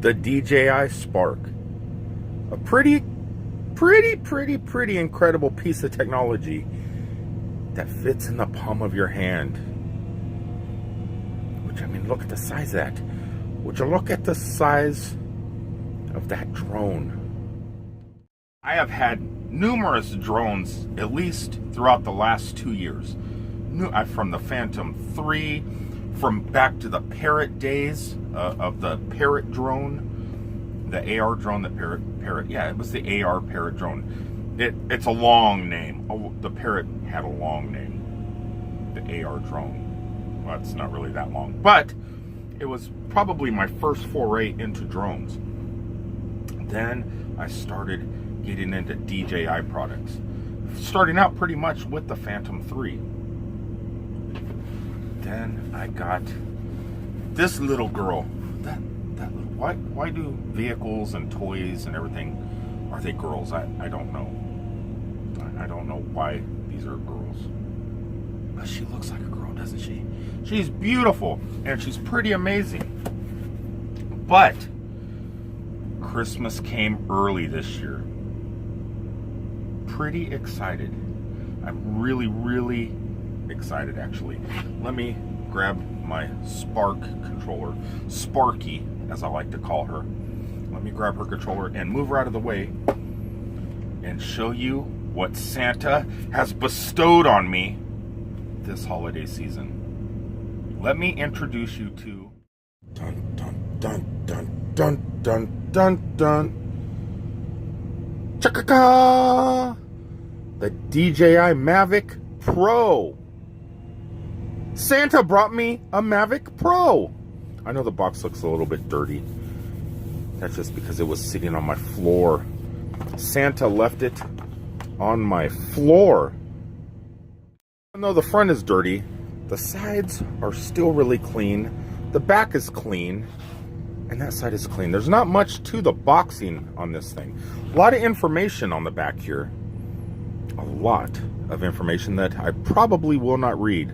the DJI Spark. A pretty incredible piece of technology that fits in the palm of your hand. Which, I mean, look at the size of that. Would you look at the size of that drone? I have had numerous drones, at least throughout the last 2 years. From the Phantom 3, from back to the Parrot days of the Parrot drone, the AR drone, the Parrot, yeah, it was the AR Parrot drone. It's a long name. Oh, the Parrot had a long name. The AR drone. Well, it's not really that long, but it was probably my first foray into drones. Then I started getting into DJI products, starting out pretty much with the Phantom 3. Then I got this little girl. That little, why do vehicles and toys and everything, are they girls? I don't know. I don't know why these are girls. But she looks like a girl, doesn't she? She's beautiful and she's pretty amazing. But Christmas came early this year. Pretty excited. I'm really excited, actually. Let me grab my Spark controller, Sparky as I like to call her. Let me grab her controller and move her out of the way and show you what Santa has bestowed on me this holiday season. Let me introduce you to dun dun dun dun dun dun dun dun Chaka-ka! The DJI Mavic Pro. Santa brought me a Mavic Pro. I know the box looks a little bit dirty. That's just because it was sitting on my floor. Santa left it on my floor. Even though the front is dirty, the sides are still really clean. The back is clean. And that side is clean. There's not much to the boxing on this thing. A lot of information on the back here. A lot of information that I probably will not read.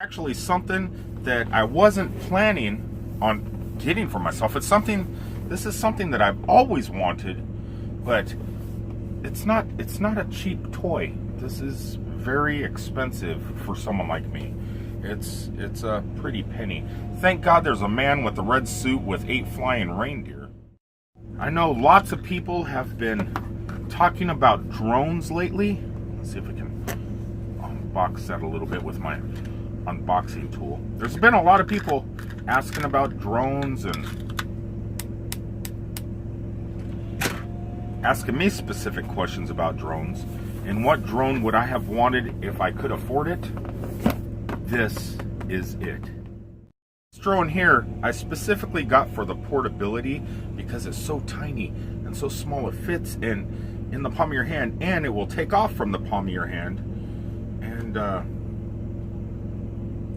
Actually, something that I wasn't planning on getting for myself. This is something that I've always wanted, but it's not a cheap toy. This is very expensive for someone like me. It's a pretty penny. Thank God there's a man with a red suit with 8 flying reindeer. I know lots of people have been talking about drones lately. Let's see if we can unbox that a little bit with my unboxing tool. There's been a lot of people asking about drones and asking me specific questions about drones and what drone would I have wanted if I could afford it. This is it. This drone here I specifically got for the portability because it's so tiny and so small. It fits in the palm of your hand, and it will take off from the palm of your hand, and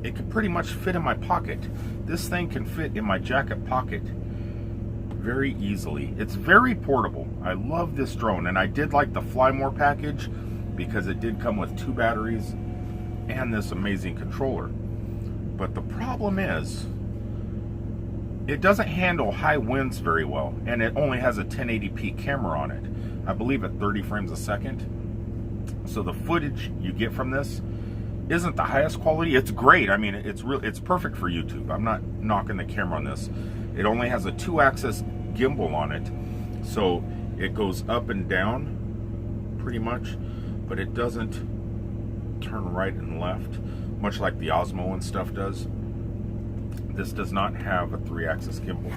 it can pretty much fit in my pocket. This thing can fit in my jacket pocket very easily. It's very portable. I love this drone, and I did like the Fly More package because it did come with 2 batteries and this amazing controller. But the problem is it doesn't handle high winds very well, and it only has a 1080p camera on it, I believe at 30 frames a second. So the footage you get from this isn't the highest quality. It's great. I mean, it's perfect for YouTube. I'm not knocking the camera on this. It only has a 2-axis gimbal on it, so it goes up and down pretty much, but it doesn't turn right and left, much like the Osmo and stuff does. This does not have a 3-axis gimbal,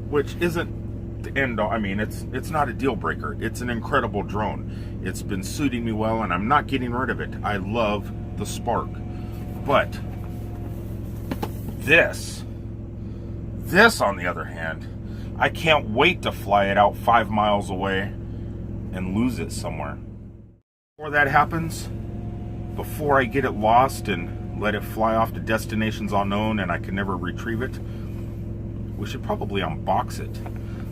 which isn't the end all. I mean, it's not a deal breaker. It's an incredible drone. It's been suiting me well, and I'm not getting rid of it. I love the Spark. But this on the other hand, I can't wait to fly it out 5 miles away and lose it somewhere. Before that happens, before I get it lost and let it fly off to destinations unknown and I can never retrieve it, we should probably unbox it.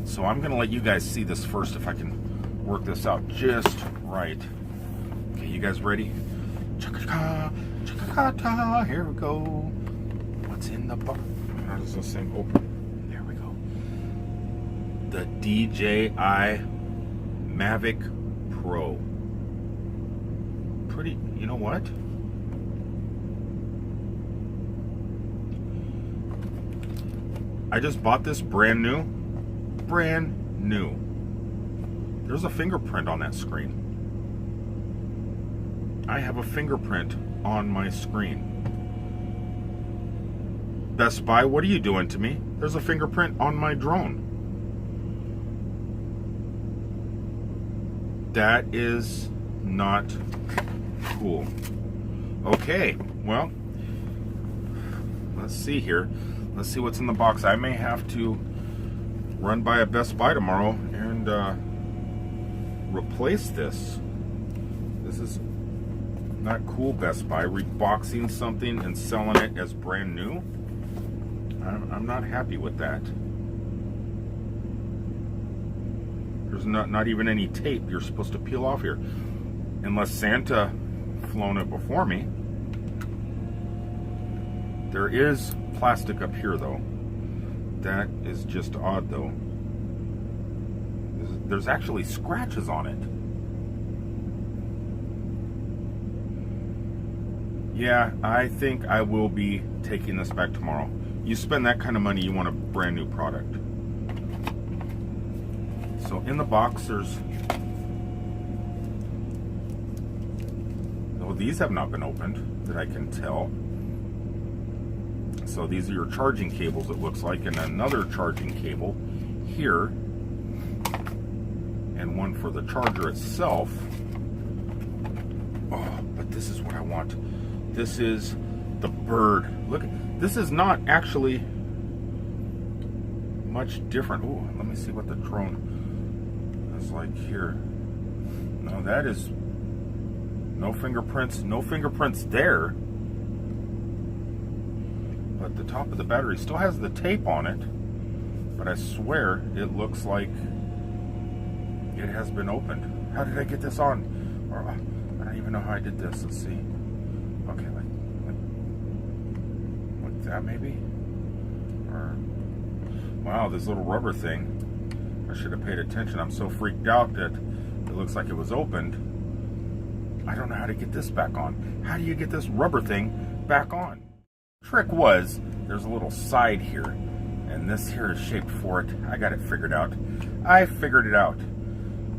So I'm gonna let you guys see this first, if I can work this out just right. Okay, you guys ready? Chaka-ka, chaka-ka-ta, here we go. What's in the box? How does this thing open? There the DJI Mavic Pro. Pretty, you know what? I just bought this brand new. Brand new. There's a fingerprint on that screen. I have a fingerprint on my screen. Best Buy, what are you doing to me? There's a fingerprint on my drone. That is not cool. Okay, well, let's see here. Let's see what's in the box. I may have to run by a Best Buy tomorrow and replace this. This is not cool, Best Buy. Reboxing something and selling it as brand new. I'm not happy with that. There's not even any tape you're supposed to peel off here. Unless Santa flown it before me. There is plastic up here though. That is just odd though. There's actually scratches on it. Yeah, I think I will be taking this back tomorrow. You spend that kind of money, you want a brand new product. So in the box there's, oh, these have not been opened that I can tell. So these are your charging cables, it looks like, and another charging cable here, and one for the charger itself. Oh, but this is what I want. This is the bird. Look, this is not actually much different. Oh, let me see what the drone is like here. No, that is no fingerprints. No fingerprints there. But the top of the battery still has the tape on it. But I swear it looks like it has been opened. How did I get this on? Or, I don't even know how I did this. Let's see. Okay, like that maybe? Or, wow, this little rubber thing. I should have paid attention. I'm so freaked out that it looks like it was opened. I don't know how to get this back on. How do you get this rubber thing back on? Trick was, there's a little side here, and this here is shaped for it. I got it figured out. I figured it out.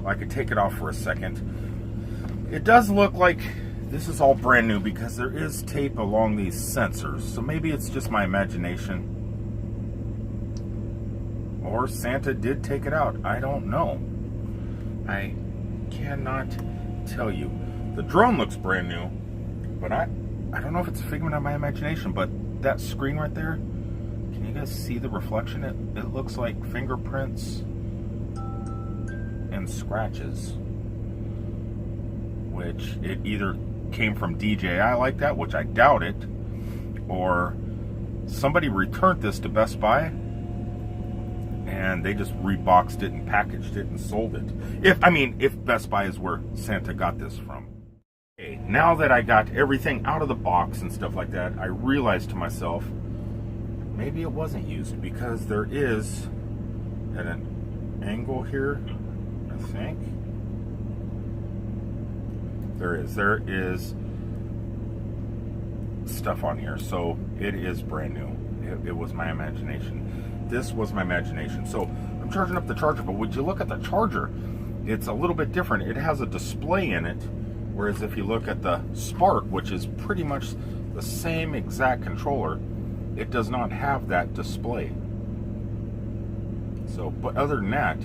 I could take it off for a second. It does look like this is all brand new because there is tape along these sensors. So maybe it's just my imagination. Or Santa did take it out. I don't know. I cannot tell you. The drone looks brand new, but I don't know if it's a figment of my imagination, but that screen right there, can you guys see the reflection? It looks like fingerprints and scratches, which it either came from DJI like that, which I doubt it, or somebody returned this to Best Buy and they just reboxed it and packaged it and sold it. If Best Buy is where Santa got this from. Okay, now that I got everything out of the box and stuff like that, I realized to myself, maybe it wasn't used because there is at an angle here, I think. There is stuff on here, so it is brand new. It was my imagination. This was my imagination. So I'm charging up the charger, but would you look at the charger? It's a little bit different. It has a display in it, whereas if you look at the Spark, which is pretty much the same exact controller, it does not have that display. So, but other than that,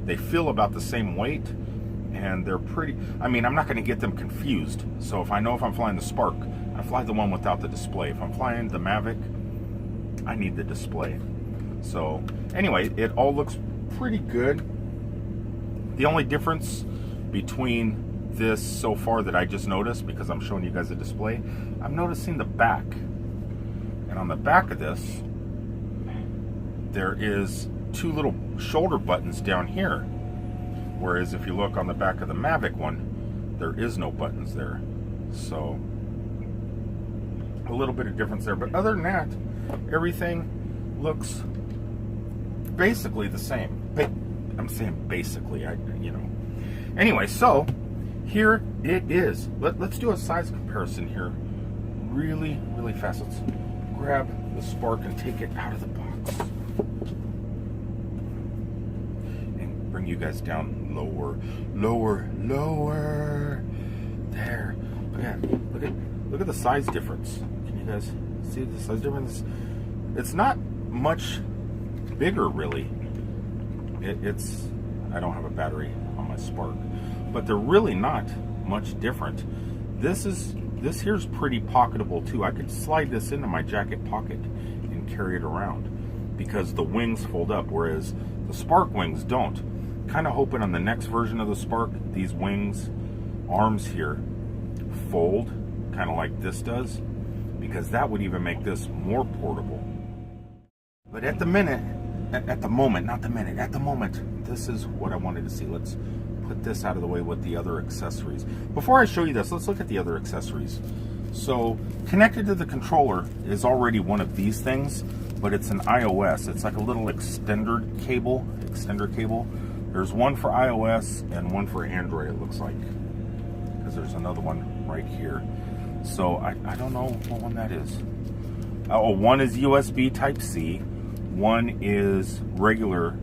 they feel about the same weight, and they're pretty, I'm not going to get them confused. So if I know if I'm flying the Spark, I fly the one without the display. If I'm flying the Mavic, I need the display. So anyway, it all looks pretty good. The only difference between this so far that I just noticed, because I'm showing you guys a display, I'm noticing the back. And on the back of this, there is two little shoulder buttons down here. Whereas if you look on the back of the Mavic one, there is no buttons there. So a little bit of difference there. But other than that, everything looks basically the same. I'm saying basically, you know. Anyway, so here it is. Let's do a size comparison here really, really fast. Let's grab the Spark and take it out of the box. And bring you guys down lower, lower, lower. There. Yeah, look at the size difference. Can you guys see the size difference? It's not much bigger, really. It's, I don't have a battery on my Spark, but they're really not much different. This here's pretty pocketable too. I could slide this into my jacket pocket and carry it around because the wings fold up, whereas the Spark wings don't. Kind of hoping on the next version of the Spark, these wings, arms here, fold, kind of like this does, because that would even make this more portable. But at the moment, this is what I wanted to see. Let's put this out of the way with the other accessories. Before I show you this, let's look at the other accessories. So connected to the controller is already one of these things, but it's an iOS. It's like a little extender cable. There's one for iOS and one for Android, it looks like, because there's another one right here. So I don't know what one that is. Oh, one is USB Type-C, one is regular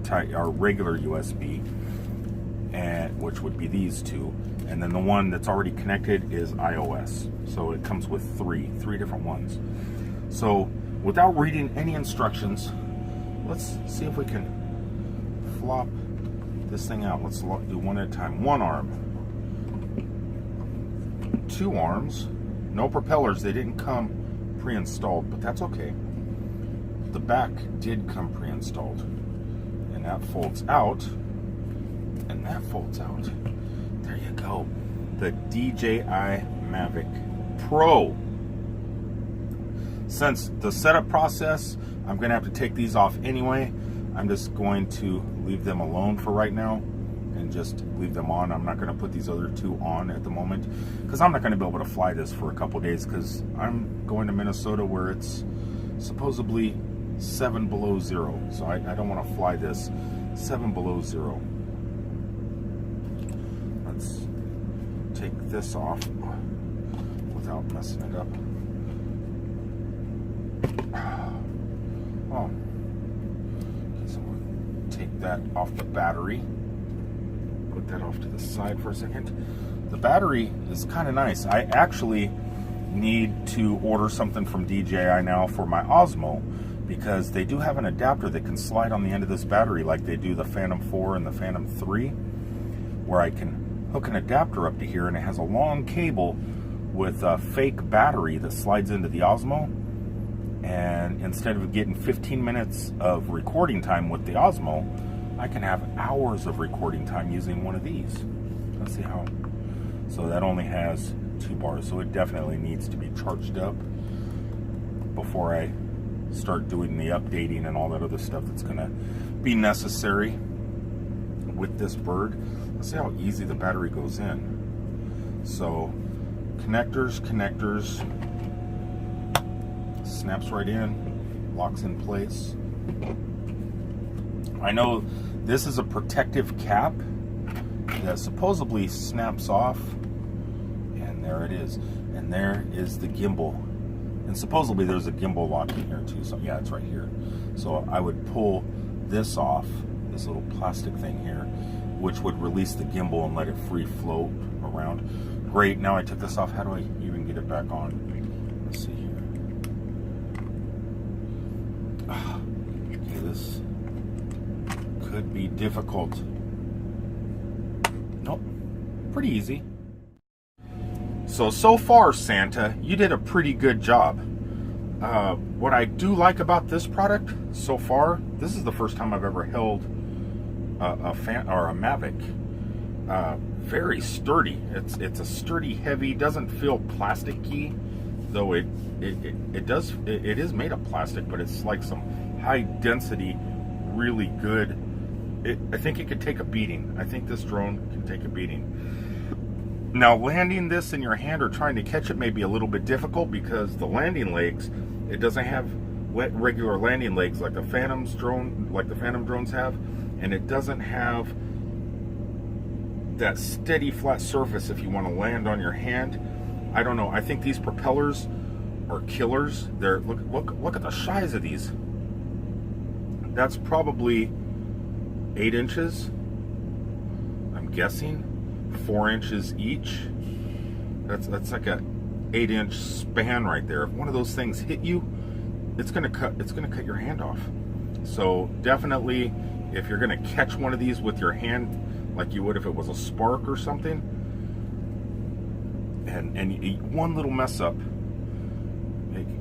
USB, and which would be these two, and then the one that's already connected is iOS. So it comes with three different ones. So without reading any instructions, let's see if we can flop this thing out. Let's do one at a time. One arm, two arms, no propellers. They didn't come pre-installed, but that's okay. The back did come pre-installed, and that folds out, and that folds out. There you go. The DJI Mavic Pro. Since the setup process, I'm going to have to take these off anyway. I'm just going to leave them alone for right now and just leave them on. I'm not going to put these other two on at the moment because I'm not going to be able to fly this for a couple days because I'm going to Minnesota where it's supposedly 7 below zero. So I don't want to fly this 7 below zero. Let's take this off without messing it up. Oh. So we'll take that off the battery. Put that off to the side for a second. The battery is kind of nice. I actually need to order something from DJI now for my Osmo because they do have an adapter that can slide on the end of this battery like they do the Phantom 4 and the Phantom 3, where I can hook an adapter up to here, and it has a long cable with a fake battery that slides into the Osmo. And instead of getting 15 minutes of recording time with the Osmo, I can have hours of recording time using one of these. Let's see how. So that only has 2 bars, so it definitely needs to be charged up before I start doing the updating and all that other stuff that's going to be necessary with this bird. Let's see how easy the battery goes in. So connectors, snaps right in, locks in place. I know this is a protective cap that supposedly snaps off, and there it is. And there is the gimbal. And supposedly there's a gimbal lock in here too. So yeah, it's right here. So I would pull this off, this little plastic thing here, which would release the gimbal and let it free float around. Great, now I took this off. How do I even get it back on? Let's see here. Okay, this could be difficult. Nope, pretty easy. So far, Santa, you did a pretty good job. What I do like about this product so far, this is the first time I've ever held a Mavic. Very sturdy. It's a sturdy, heavy. Doesn't feel plasticky, though it is made of plastic, but it's like some high density, really good. I think it could take a beating. I think this drone can take a beating. Now, landing this in your hand or trying to catch it may be a little bit difficult because the landing legs, it doesn't have regular landing legs like the Phantom drones have, and it doesn't have that steady flat surface if you want to land on your hand. I don't know. I think these propellers are killers. They're look at the size of these. That's probably 8 inches. I'm guessing 4 inches each. That's like a 8-inch span right there. If one of those things hit you, it's gonna cut your hand off. So definitely, if you're gonna catch one of these with your hand, like you would if it was a spark or something, and one little mess up,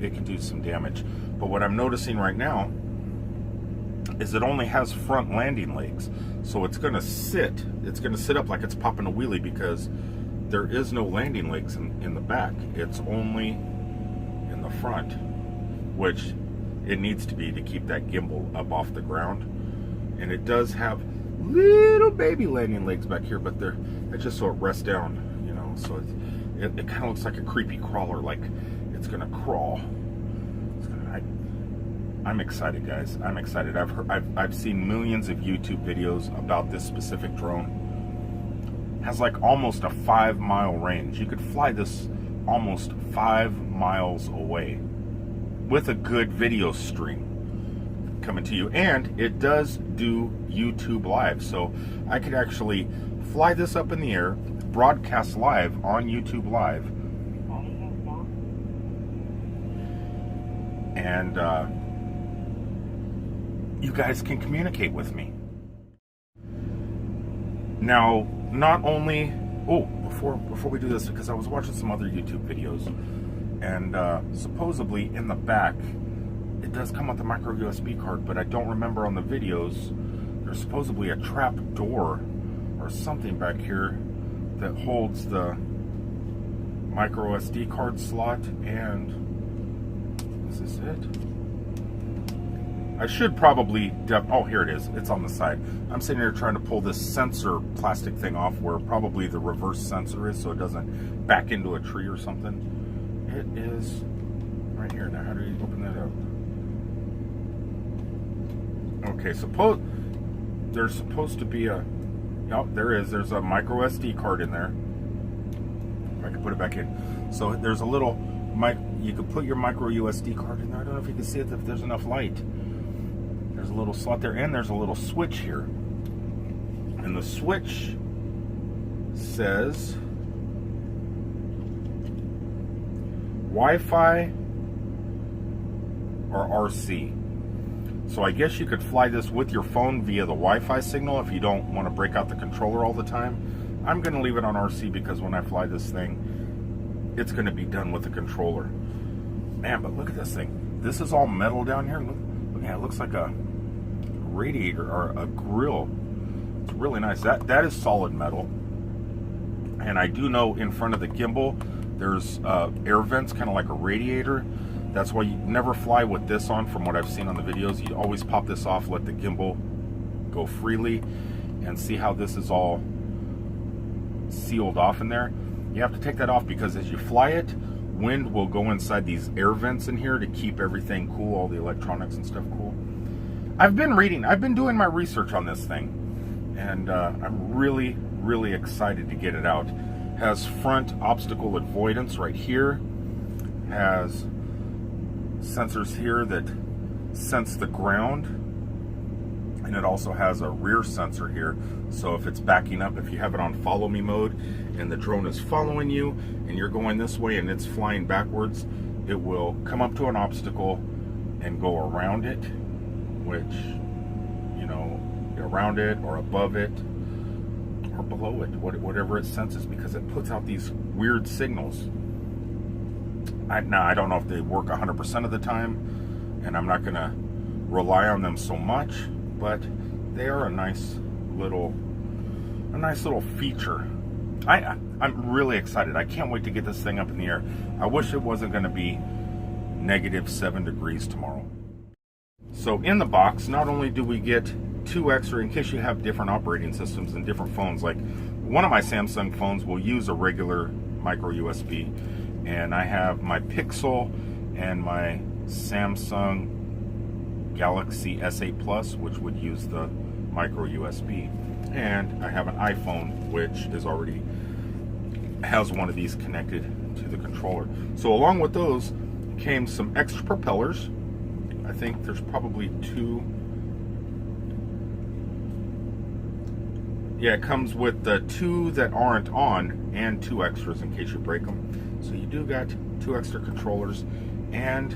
it can do some damage. But what I'm noticing right now is it only has front landing legs, so it's gonna sit up like it's popping a wheelie, because there is no landing legs in the back. It's only in the front, which it needs to be to keep that gimbal up off the ground. And it does have little baby landing legs back here, but it's just so it rests down, you know. So it kind of looks like a creepy crawler, like it's gonna crawl. I'm excited, guys. I'm excited. I've seen millions of YouTube videos about this specific drone. Has like almost a 5-mile range. You could fly this almost 5 miles away with a good video stream coming to you. And it does do YouTube Live, so I could actually fly this up in the air, broadcast live on YouTube Live, and you guys can communicate with me. Now, not only, before we do this, because I was watching some other YouTube videos, and supposedly in the back it does come with a micro USB card, but I don't remember on the videos. There's supposedly a trap door or something back here that holds the micro SD card slot. And is this it? I should probably, oh, here it is. It's on the side. I'm sitting here trying to pull this sensor plastic thing off where probably the reverse sensor is, so it doesn't back into a tree or something. It is right here. Now, how do you open that up? Okay, there's supposed to be a, oh, there is. There's a micro SD card in there. If I can put it back in. So there's a little, you could put your micro USB card in there. I don't know if you can see it, if there's enough light. There's a little slot there, and there's a little switch here. And the switch says Wi-Fi or RC. So I guess you could fly this with your phone via the Wi-Fi signal if you don't want to break out the controller all the time. I'm going to leave it on RC because when I fly this thing, it's going to be done with the controller. Man, but look at this thing. This is all metal down here. Look, yeah, it looks like a radiator or a grill. It's really nice. That is solid metal. And I do know in front of the gimbal there's air vents, kind of like a radiator. That's why you never fly with this on, from what I've seen on the videos. You always pop this off, let the gimbal go freely, and see how this is all sealed off in there. You have to take that off because as you fly it, wind will go inside these air vents in here to keep everything cool, all the electronics and stuff cool. I've been doing my research on this thing, and I'm really, really excited to get it out. Has front obstacle avoidance right here, has sensors here that sense the ground, and it also has a rear sensor here, so if it's backing up, if you have it on follow me mode and the drone is following you and you're going this way and it's flying backwards, it will come up to an obstacle and go around it, which, you know, around it or above it or below it, whatever it senses, because it puts out these weird signals. Now, I don't know if they work 100% of the time, and I'm not going to rely on them so much, but they are a nice little feature. I'm really excited. I can't wait to get this thing up in the air. I wish it wasn't going to be -7 degrees tomorrow. So in the box, not only do we get 2 extra, in case you have different operating systems and different phones, like one of my Samsung phones will use a regular micro USB, and I have my Pixel and my Samsung Galaxy S8 Plus, which would use the micro USB. And I have an iPhone, which is already has one of these connected to the controller. So along with those came some extra propellers. I think there's probably 2. Yeah, it comes with the 2 that aren't on and 2 extras in case you break them. So you do got 2 extra controllers and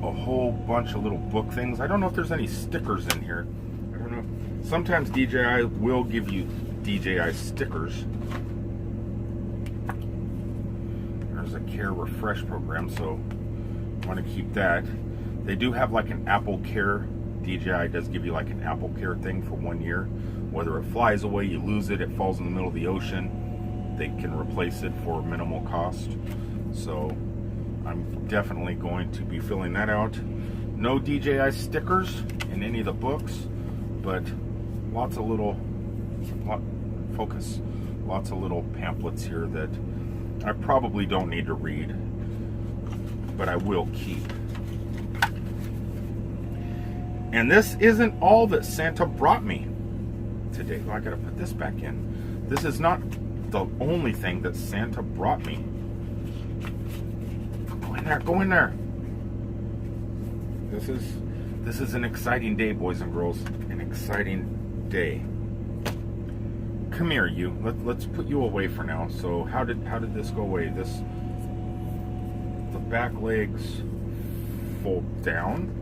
a whole bunch of little book things. I don't know if there's any stickers in here. I don't know. Sometimes DJI will give you DJI stickers. There's a Care Refresh program, so I want to keep that. They do have like an Apple Care. DJI does give you like an Apple Care thing for 1 year. Whether it flies away, you lose it, it falls in the middle of the ocean, they can replace it for minimal cost. So I'm definitely going to be filling that out. No DJI stickers in any of the books, but lots of little pamphlets here that I probably don't need to read, but I will keep. And this isn't all that Santa brought me today. Well, I gotta put this back in. This is not the only thing that Santa brought me. Go in there, go in there. This is an exciting day, boys and girls. An exciting day. Come here, you. Let's put you away for now. So how did this go away? The back legs fold down.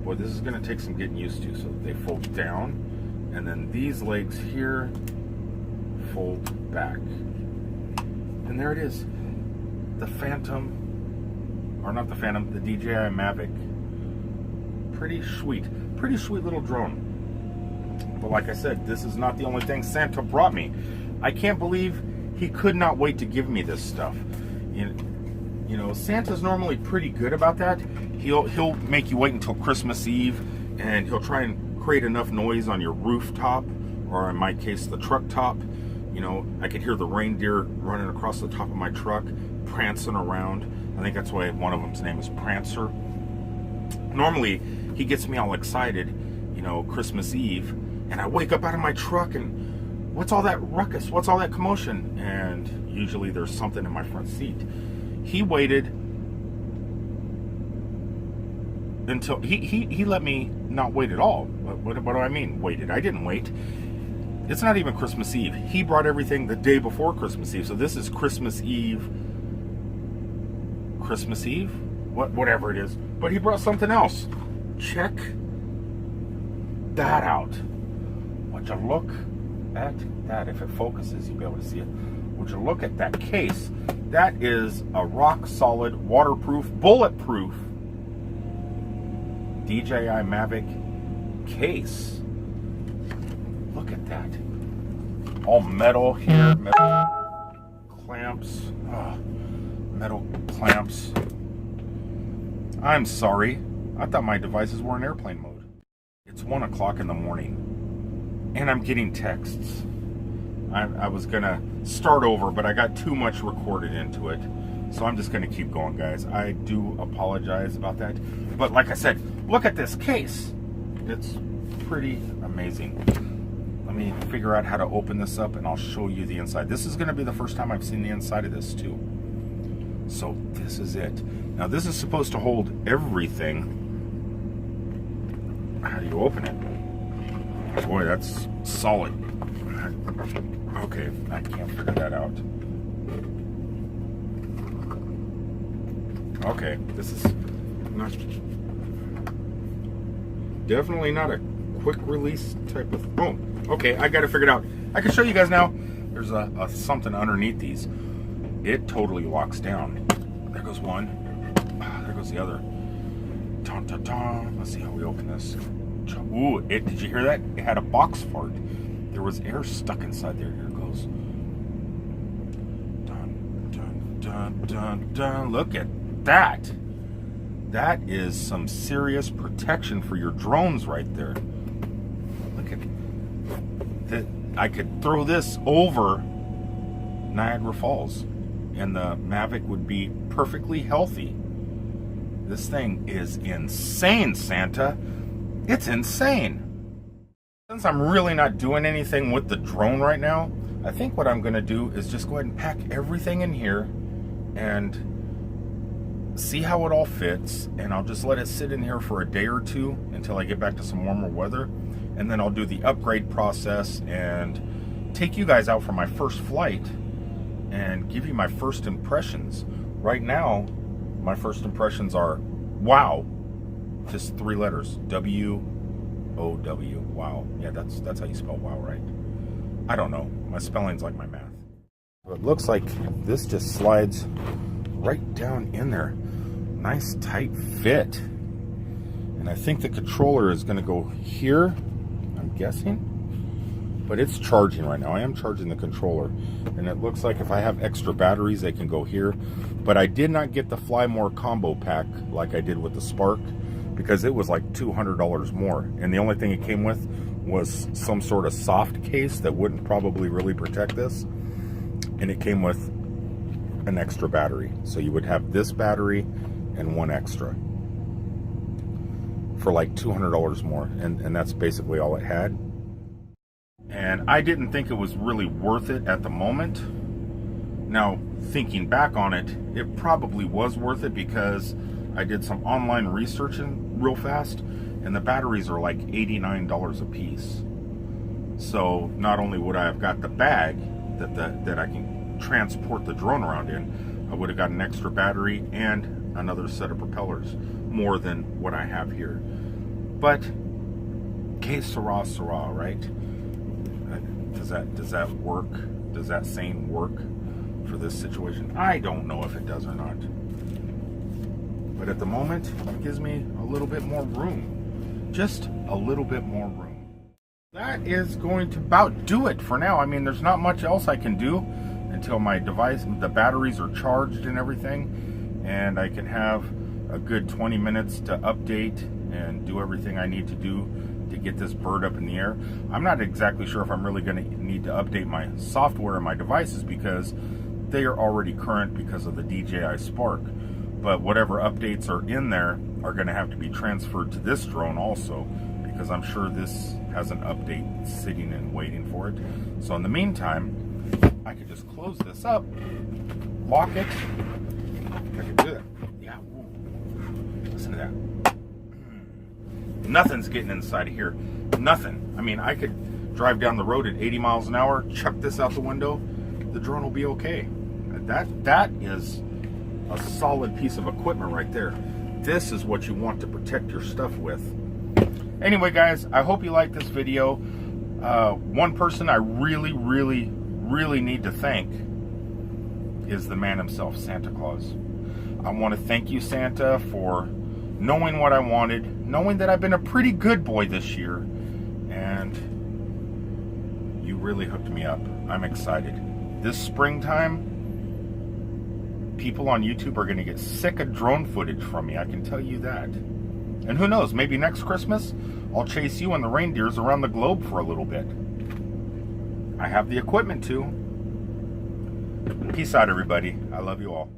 Boy, this is going to take some getting used to. So they fold down, and then these legs here fold back. And there it is. The Phantom, or not the Phantom, the DJI Mavic. Pretty sweet little drone. But like I said, this is not the only thing Santa brought me. I can't believe he could not wait to give me this stuff. You know, Santa's normally pretty good about that. He'll make you wait until Christmas Eve, and he'll try and create enough noise on your rooftop, or in my case, the truck top. You know, I could hear the reindeer running across the top of my truck, prancing around. I think that's why one of them's name is Prancer. Normally, he gets me all excited, you know, Christmas Eve, and I wake up out of my truck and what's all that ruckus? What's all that commotion? And usually there's something in my front seat. He waited until he let me not wait at all. What do I mean waited? I didn't wait. It's not even Christmas Eve. He brought everything the day before Christmas Eve. So this is Christmas Eve. Christmas Eve? Whatever it is. But he brought something else. Check that out. Would you look at that? If it focuses, you'll be able to see it. Would you look at that case? That is a rock solid, waterproof, bulletproof DJI Mavic case. Look at that. All metal here, metal clamps. Metal clamps. I'm sorry. I thought my devices were in airplane mode. It's 1 o'clock in the morning, and I'm getting texts. I was gonna start over, but I got too much recorded into it, so I'm just gonna keep going, guys. I do apologize about that, but like I said, look at this case. It's pretty amazing. Let me figure out how to open this up, and I'll show you the inside. This is gonna be the first time I've seen the inside of this too. So this is it. Now this is supposed to hold everything. How do you open it? Boy, that's solid. Okay, I can't figure that out. Okay, this is not, definitely not a quick release type of. Oh, okay, I got it figured out. I can show you guys now. There's a something underneath these. It totally locks down. There goes one. There goes the other. Dun, dun, dun. Let's see how we open this. Ooh, did you hear that? It had a box fart. There was air stuck inside there. Here it goes. Dun, dun, dun, dun, dun. Look at that. That is some serious protection for your drones right there. Look at that. I could throw this over Niagara Falls, and the Mavic would be perfectly healthy. This thing is insane, Santa. It's insane. Since I'm really not doing anything with the drone right now, I think what I'm going to do is just go ahead and pack everything in here and see how it all fits. And I'll just let it sit in here for a day or two until I get back to some warmer weather. And then I'll do the upgrade process and take you guys out for my first flight and give you my first impressions. Right now, my first impressions are wow. Just 3 letters. W-O-W. Wow. Yeah, that's how you spell wow, right? I don't know. My spelling's like my math. It looks like this just slides right down in there. Nice tight fit. And I think the controller is going to go here, I'm guessing. But it's charging right now. I am charging the controller. And it looks like if I have extra batteries, they can go here. But I did not get the Fly More combo pack like I did with the Spark, because it was like $200 more. And the only thing it came with was some sort of soft case that wouldn't probably really protect this. And it came with an extra battery. So you would have this battery and one extra for like $200 more. And that's basically all it had. And I didn't think it was really worth it at the moment. Now, thinking back on it, it probably was worth it because I did some online research real fast, and the batteries are like $89 a piece. So not only would I have got the bag that I can transport the drone around in, I would have got an extra battery and another set of propellers, more than what I have here. But que sera, sera, right? Does that work? Does that saying work for this situation? I don't know if it does or not. But at the moment, it gives me a little bit more room. Just a little bit more room. That is going to about do it for now. I mean, there's not much else I can do until my device, the batteries are charged and everything, and I can have a good 20 minutes to update and do everything I need to do to get this bird up in the air. I'm not exactly sure if I'm really going to need to update my software and my devices because they are already current because of the DJI Spark. But whatever updates are in there are going to have to be transferred to this drone also, because I'm sure this has an update sitting and waiting for it. So in the meantime, I could just close this up, lock it. I could do that. Yeah. Ooh. Listen to that. Nothing's getting inside of here. Nothing. I mean, I could drive down the road at 80 miles an hour, chuck this out the window, the drone will be okay. That is a solid piece of equipment right there. This is what you want to protect your stuff with. Anyway, guys, I hope you liked this video. One person I really need to thank is the man himself, Santa Claus. I want to thank you, Santa, for knowing what I wanted, knowing that I've been a pretty good boy this year, and you really hooked me up. I'm excited. This springtime, people on YouTube are going to get sick of drone footage from me, I can tell you that. And who knows, maybe next Christmas, I'll chase you and the reindeers around the globe for a little bit. I have the equipment to. Peace out, everybody. I love you all.